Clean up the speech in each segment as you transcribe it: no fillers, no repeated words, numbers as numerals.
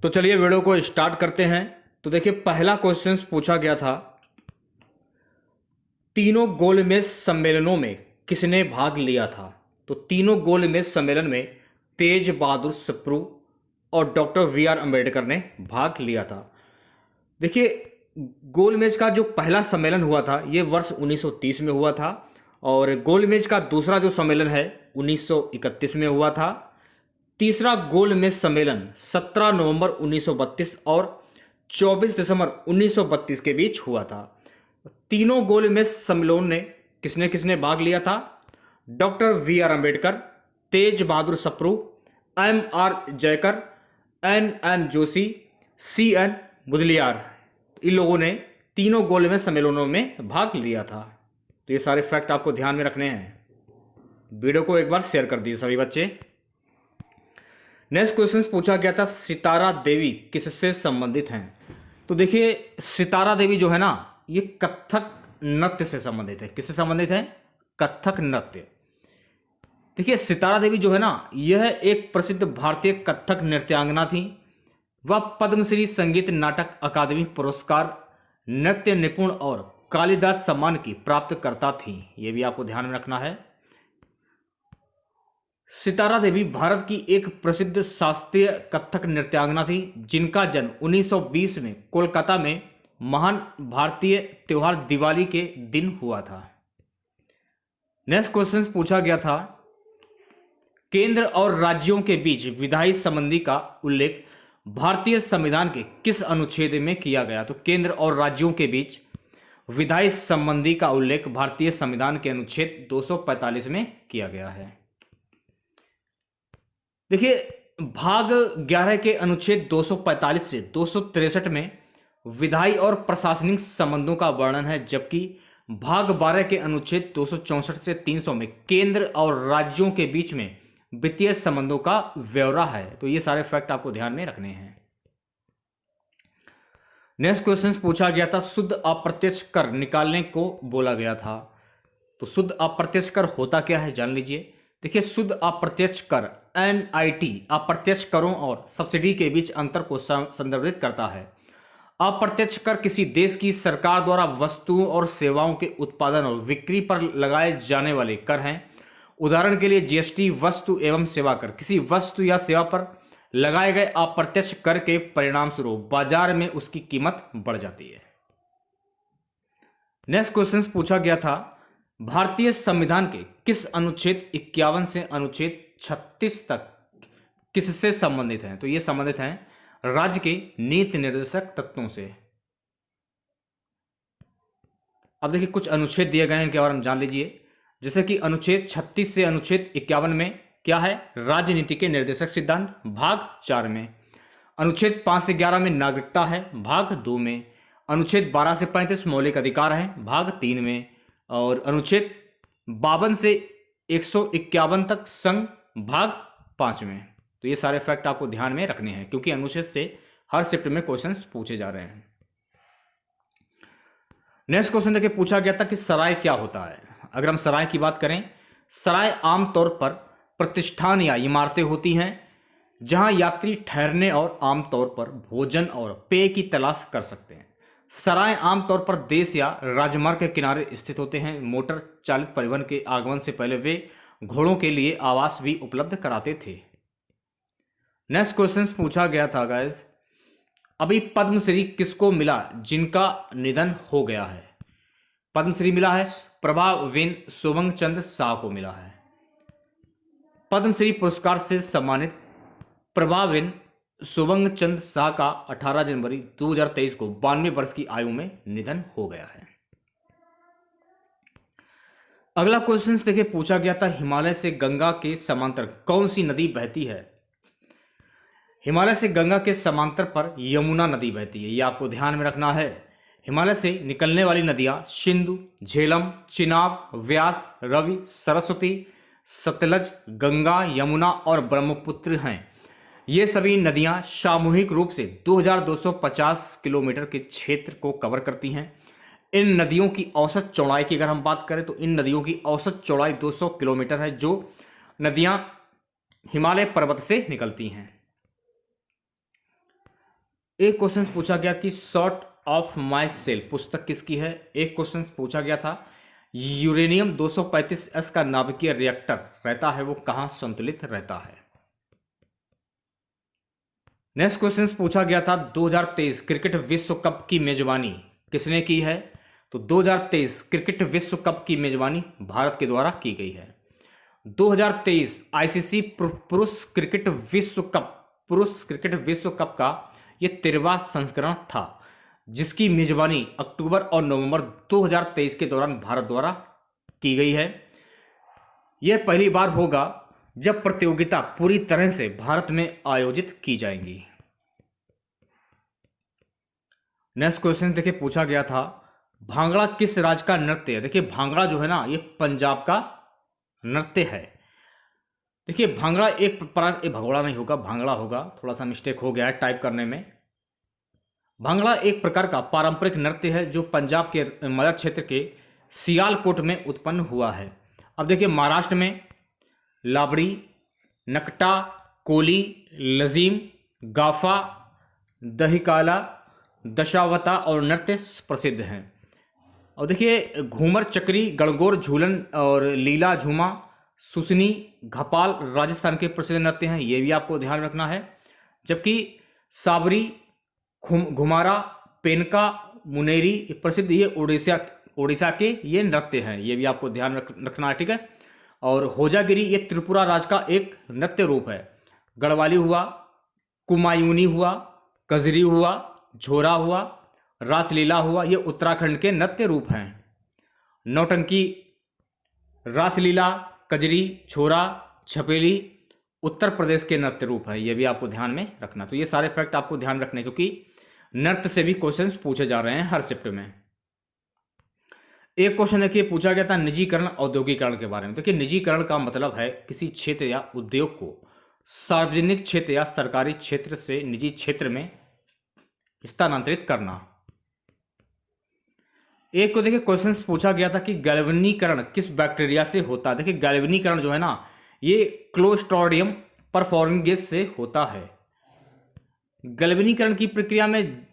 तो चलिए वीडियो को स्टार्ट करते हैं। तो देखिए पहला क्वेश्चन पूछा गया था, तीनों गोलमेज सम्मेलनों में किसने भाग लिया था। तो तीनों गोलमेज सम्मेलन में तेज बहादुर सप्रू और डॉक्टर वी आर अम्बेडकर ने भाग लिया था। देखिए गोलमेज का जो पहला सम्मेलन हुआ था ये वर्ष 1930 में हुआ था और गोलमेज का दूसरा जो सम्मेलन है 1931 में हुआ था। तीसरा गोलमेज सम्मेलन 17 नवंबर 1932 और 24 दिसंबर 1932 के बीच हुआ था। तीनों गोलमेज सम्मेलनों ने किसने किसने भाग लिया था? Doctor V R Ambedkar, Tej Bahadur Sapru, M R Jayakar, N N Joshi, C N Mudaliar. इन लोगों ने तीनों गोलमेज सम्मेलनों में भाग लिया था। तो ये सारे फैक्ट आपको ध्यान में रखने हैं। वीडियो को एक बार शेयर कर दीजिए सभी बच्चे। नेक्स्ट क्वेश्चन पूछा गया था, सितारा देवी किससे संबंधित हैं। तो देखिए सितारा देवी जो है ना ये कथक नृत्य से संबंधित है। किससे संबंधित है? कथक नृत्य। देखिए सितारा देवी जो है ना यह एक प्रसिद्ध भारतीय कथक नृत्यांगना थी। वह पद्मश्री संगीत नाटक अकादमी पुरस्कार, नृत्य निपुण और कालिदास सम्मान की प्राप्तकर्ता थी। यह भी आपको ध्यान में रखना है। सितारा देवी भारत की एक प्रसिद्ध शास्त्रीय कथक नृत्यांगना थी जिनका जन्म 1920 में कोलकाता में महान भारतीय त्योहार दिवाली के दिन हुआ था। नेक्स्ट क्वेश्चन पूछा गया था, केंद्र और राज्यों के बीच विधायी संबंधी का उल्लेख भारतीय संविधान के किस अनुच्छेद में किया गया। तो केंद्र और राज्यों के बीच विधायी संबंधी का उल्लेख भारतीय संविधान के अनुच्छेद 245 में किया गया है। देखिए भाग 11 के अनुच्छेद 245 से 263 में विधायी और प्रशासनिक संबंधों का वर्णन है, जबकि भाग 12 के अनुच्छेद 264 से 300 में केंद्र और राज्यों के बीच में वित्तीय संबंधों का ब्यौरा है। तो ये सारे फैक्ट आपको ध्यान में रखने हैं। नेक्स्ट क्वेश्चन पूछा गया था, शुद्ध अप्रत्यक्ष कर निकालने को बोला गया था। तो शुद्ध अप्रत्यक्ष कर होता क्या है जान लीजिए। देखिए शुद्ध अप्रत्यक्ष कर एनआईटी अप्रत्यक्ष करों और सब्सिडी के बीच अंतर को संदर्भित करता है। अप्रत्यक्ष कर किसी देश की सरकार द्वारा वस्तुओं और सेवाओं के उत्पादन और बिक्री पर लगाए जाने वाले कर हैं। उदाहरण के लिए जीएसटी वस्तु एवं सेवा कर। किसी वस्तु या सेवा पर लगाए गए अप्रत्यक्ष कर के परिणाम स्वरूप बाजार में उसकी कीमत बढ़ जाती है। नेक्स्ट क्वेश्चन पूछा गया था, भारतीय संविधान के किस अनुच्छेद 51 से अनुच्छेद 36 तक किससे संबंधित हैं। तो ये संबंधित हैं राज्य के नीति निर्देशक तत्वों से। अब देखिए कुछ अनुच्छेद दिए गए हैं, इनके बारे में जान लीजिए। जैसे कि अनुच्छेद 36 से अनुच्छेद 51 में क्या है? राजनीति के निर्देशक सिद्धांत भाग 4 में। अनुच्छेद 5 से 11 में नागरिकता है भाग 2 में। अनुच्छेद 12 से 35 मौलिक अधिकार है भाग 3 में। और अनुच्छेद 52 से 151 तक संघ भाग 5 में। तो ये सारे फैक्ट आपको ध्यान में रखने हैं क्योंकि अनुच्छेद से हर शिफ्ट में क्वेश्चंस पूछे जा रहे हैं। नेक्स्ट क्वेश्चन देखिए पूछा गया था कि सराय क्या होता है। अगर हम सराय की बात करें, सराय आमतौर पर प्रतिष्ठान या इमारतें होती हैं जहां यात्री ठहरने और आमतौर पर भोजन और पेय की तलाश कर सकते हैं। सराय आमतौर पर देश या राजमार्ग के किनारे स्थित होते हैं। मोटर चालित परिवहन के आगमन से पहले वे घोड़ों के लिए आवास भी उपलब्ध कराते थे। नेक्स्ट क्वेश्चन पूछा गया था गाइस, अभी पद्मश्री किसको मिला जिनका निधन हो गया है। पद्मश्री मिला है प्रभावेन सोबंग चंद्र शाह को मिला है। पद्मश्री पुरस्कार से सम्मानित प्रभावेन सोबंग चंद्र शाह का 18 जनवरी 2023 को 92 वर्ष की आयु में निधन हो गया है। अगला क्वेश्चन देखिए पूछा गया था, हिमालय से गंगा के समांतर कौन सी नदी बहती है। हिमालय से गंगा के समांतर पर यमुना नदी बहती है। यह आपको ध्यान में रखना है। हिमालय से निकलने वाली नदियां सिंधु, झेलम, चिनाब, व्यास, रवि, सरस्वती, सतलज, गंगा, यमुना और ब्रह्मपुत्र हैं। ये सभी नदियां सामूहिक रूप से 2250 किलोमीटर के क्षेत्र को कवर करती हैं। इन नदियों की औसत चौड़ाई की अगर हम बात करें तो इन नदियों की औसत चौड़ाई 200 किलोमीटर है, जो नदियां हिमालय पर्वत से निकलती हैं। एक क्वेश्चन पूछा गया कि सॉर्ट ऑफ माई सेल पुस्तक किसकी है। एक क्वेश्चन पूछा गया था यूरेनियम 235S का नाभिकीय रिएक्टर रहता है वो कहां संतुलित रहता है। नेक्स्ट क्वेश्चन पूछा गया था 2023 क्रिकेट विश्व कप की मेजबानी किसने की है। तो 2023 क्रिकेट विश्व कप की मेजबानी भारत के द्वारा की गई है। 2023 आईसीसी पुरुष क्रिकेट विश्व कप का यह 13वां संस्करण था जिसकी मेजबानी अक्टूबर और नवंबर 2023 के दौरान भारत द्वारा की गई है। यह पहली बार होगा जब प्रतियोगिता पूरी तरह से भारत में आयोजित की जाएगी। नेक्स्ट क्वेश्चन देखिए पूछा गया था भांगड़ा किस राज्य का नृत्य है। देखिए भांगड़ा जो है ना ये पंजाब का नृत्य है। देखिए भांगड़ा एक भगोड़ा नहीं होगा, भांगड़ा होगा, थोड़ा सा मिस्टेक हो गया है टाइप करने में। भांगड़ा एक प्रकार का पारंपरिक नृत्य है जो पंजाब के मगध क्षेत्र के सियालकोट में उत्पन्न हुआ है। अब देखिए महाराष्ट्र में लाबड़ी, नकटा, कोली, लजीम, गाफा, दहिकाला, दशावता और नृत्य प्रसिद्ध हैं। और देखिए घूमर, चक्री, गणगौर, झूलन और लीला झूमा, सुसनी, घपाल राजस्थान के प्रसिद्ध नृत्य हैं, ये भी आपको ध्यान रखना है। जबकि साबरी, घुमारा, पेनका, मुनेरी प्रसिद्ध ये उड़ीसा के ये नृत्य हैं, ये भी आपको ध्यान रखना है, ठीक है। और होजागिरी ये त्रिपुरा राज्य का एक नृत्य रूप है। गढ़वाली हुआ, कुमायूनी हुआ, कजरी हुआ, झोरा हुआ, रासलीला हुआ, ये उत्तराखंड के नृत्य रूप हैं। नौटंकी, रासलीला, कजरी, छोरा, छपेली उत्तर प्रदेश के नृत्य रूप है, ये भी आपको ध्यान में रखना। तो ये सारे फैक्ट आपको ध्यान रखने क्योंकि नृत्य से भी क्वेश्चंस पूछे जा रहे हैं हर शिफ्ट में। एक क्वेश्चन देखिए पूछा गया था निजीकरण औद्योगिकरण के बारे में। देखिए निजीकरण का मतलब है किसी क्षेत्र या उद्योग को सार्वजनिक क्षेत्र या सरकारी क्षेत्र से निजी क्षेत्र में स्थानांतरित करना। एक को देखिए क्वेश्चन पूछा गया था कि गैल्वेनीकरण किस बैक्टीरिया से होता है। देखिए गैल्वेनीकरण जो है ना ये क्लोस्ट्रिडियम परफोरिंगेस से होता है। गैल्वेनीकरण की प्रक्रिया में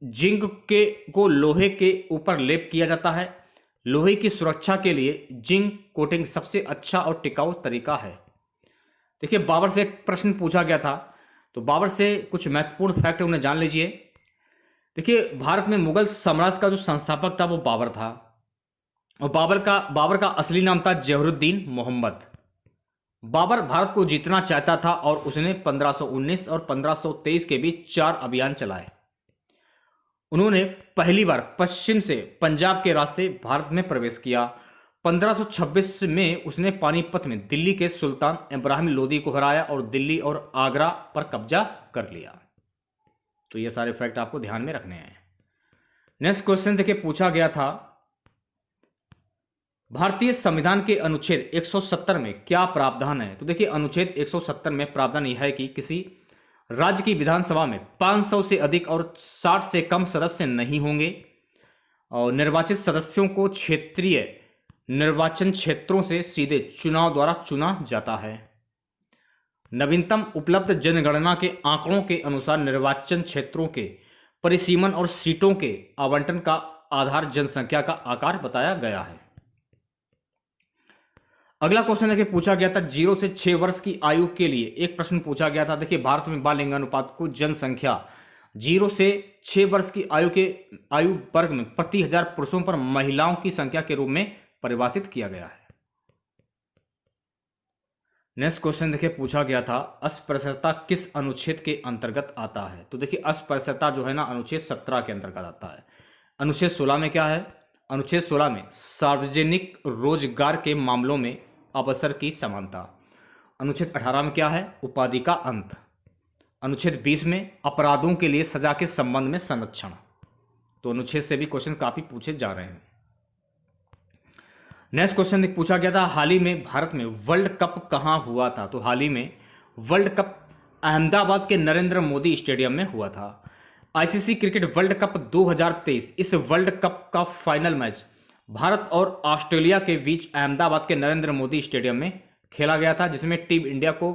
जिंक को लोहे के ऊपर लेप किया जाता है। लोहे की सुरक्षा के लिए जिंक कोटिंग सबसे अच्छा और टिकाऊ तरीका है। देखिए बाबर से एक प्रश्न पूछा गया था तो बाबर से कुछ महत्वपूर्ण फैक्ट उन्हें जान लीजिए। देखिए भारत में मुगल साम्राज्य का जो संस्थापक था वो बाबर था और बाबर का असली नाम था जहरुद्दीन मोहम्मद। बाबर भारत को जीतना चाहता था और उसने 1519 और 1523 के बीच 4 अभियान चलाए। उन्होंने पहली बार पश्चिम से पंजाब के रास्ते भारत में प्रवेश किया। 1526 में उसने पानीपत में दिल्ली के सुल्तान इब्राहिम लोदी को हराया और दिल्ली और आगरा पर कब्जा कर लिया। तो ये सारे फैक्ट आपको ध्यान में रखने हैं। नेक्स्ट क्वेश्चन देखिए पूछा गया था भारतीय संविधान के अनुच्छेद 170 में क्या प्रावधान है। तो देखिए अनुच्छेद 170 में प्रावधान यह है कि किसी राज्य की विधानसभा में 500 से अधिक और 60 से कम सदस्य नहीं होंगे और निर्वाचित सदस्यों को क्षेत्रीय निर्वाचन क्षेत्रों से सीधे चुनाव द्वारा चुना जाता है। नवीनतम उपलब्ध जनगणना के आंकड़ों के अनुसार निर्वाचन क्षेत्रों के परिसीमन और सीटों के आवंटन का आधार जनसंख्या का आकार बताया गया है। अगला क्वेश्चन देखिए पूछा गया था 0 से 6 वर्ष की आयु के लिए एक प्रश्न पूछा गया था। देखिए भारत में बाल लिंगानुपात को जनसंख्या 0 से 6 वर्ष की आयु वर्ग में प्रति 1000 पुरुषों पर महिलाओं की संख्या के रूप में परिभाषित किया गया है। नेक्स्ट क्वेश्चन देखिए पूछा गया था अस्पृश्यता किस अनुच्छेद के अंतर्गत आता है। तो देखिए अस्पृश्यता जो है ना अनुच्छेद 17 के अंतर्गत आता है। अनुच्छेद 16 में क्या है, अनुच्छेद 16 में सार्वजनिक रोजगार के मामलों में अवसर की समानता। अनुच्छेद 18 में क्या है, उपाधि का अंत। अनुच्छेद 20 में अपराधों के लिए सजा के संबंध में संरक्षण। तो अनुच्छेद से भी क्वेश्चन काफी पूछे जा रहे हैं। नेक्स्ट क्वेश्चन पूछा गया था हाल ही में भारत में वर्ल्ड कप कहां हुआ था। तो हाल ही में वर्ल्ड कप अहमदाबाद के नरेंद्र मोदी स्टेडियम में हुआ था। आईसीसी क्रिकेट वर्ल्ड कप 2023 इस वर्ल्ड कप का फाइनल मैच भारत और ऑस्ट्रेलिया के बीच अहमदाबाद के नरेंद्र मोदी स्टेडियम में खेला गया था, जिसमें टीम इंडिया को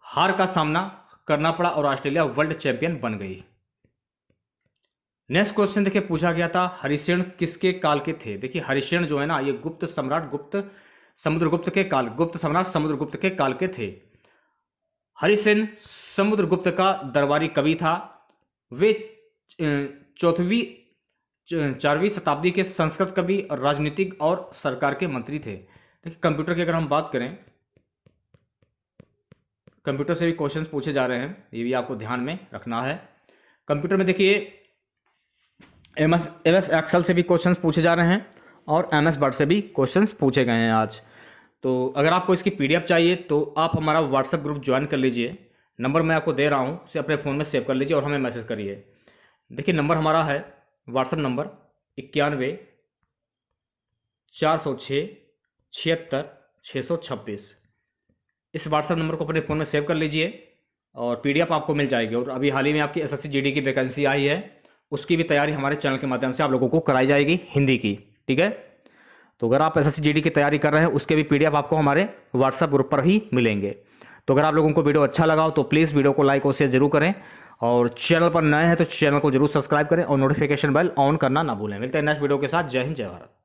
हार का सामना करना पड़ा और ऑस्ट्रेलिया वर्ल्ड चैंपियन बन गई। नेक्स्ट क्वेश्चन देखिए पूछा गया था, हरिसेन किसके काल के थे। देखिए हरिसेन जो है ना, ये गुप्त सम्राट समुद्रगुप्त के काल, गुप्त सम्राट समुद्रगुप्त के काल के थे। हरिसेन समुद्रगुप्त का दरबारी कवि था। वे चौथवी 4वीं शताब्दी के संस्कृत कवि और राजनीतिक और सरकार के मंत्री थे। देखिए कंप्यूटर की अगर हम बात करें, कंप्यूटर से भी क्वेश्चंस पूछे जा रहे हैं, ये भी आपको ध्यान में रखना है। कंप्यूटर में देखिए एमएस एक्सेल से भी क्वेश्चंस पूछे जा रहे हैं और एमएस वर्ड से भी क्वेश्चंस पूछे गए हैं आज। तो अगर आपको इसकी पीडीएफ चाहिए तो आप हमारा व्हाट्सएप ग्रुप ज्वाइन कर लीजिए। नंबर मैं आपको दे रहा हूँ, उसे अपने फ़ोन में सेव कर लीजिए और हमें मैसेज करिए। देखिए नंबर हमारा है व्हाट्सएप नंबर 91 406 76 626। इस व्हाट्सएप नंबर को अपने फ़ोन में सेव कर लीजिए और पीडीएफ आपको मिल जाएगी। और अभी हाल ही में आपकी एसएससी जीडी की वैकेंसी आई है, उसकी भी तैयारी हमारे चैनल के माध्यम से आप लोगों को कराई जाएगी, हिंदी की। ठीक है, तो अगर आप एसएससी जीडी की तैयारी कर रहे हैं उसके भी पीडीएफ आपको हमारे व्हाट्सएप ग्रुप पर ही मिलेंगे। तो अगर आप लोगों को वीडियो अच्छा लगा हो तो प्लीज़ वीडियो को लाइक और शेयर जरूर करें, और चैनल पर नए हैं तो चैनल को जरूर सब्सक्राइब करें और नोटिफिकेशन बेल ऑन करना ना भूलें। मिलते हैं नेक्स्ट वीडियो के साथ। जय हिंद, जय भारत।